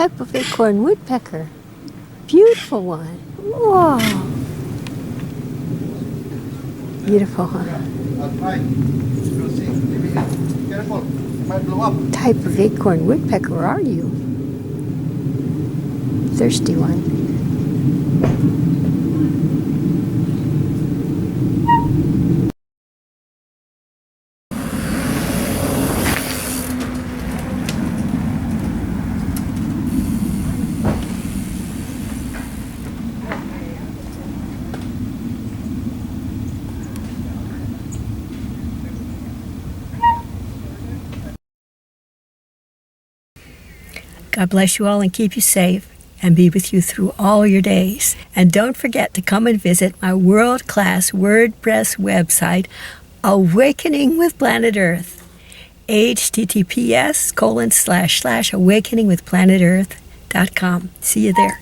type of acorn woodpecker. Beautiful one. Whoa. Beautiful, huh? I'll try. You'll see. Be careful. It might blow up. Type of acorn woodpecker are you? Thirsty one. God bless you all and keep you safe and be with you through all your days. And don't forget to come and visit my world-class WordPress website, Awakening with Planet Earth. https://awakeningwithplanetearth.com. See you there.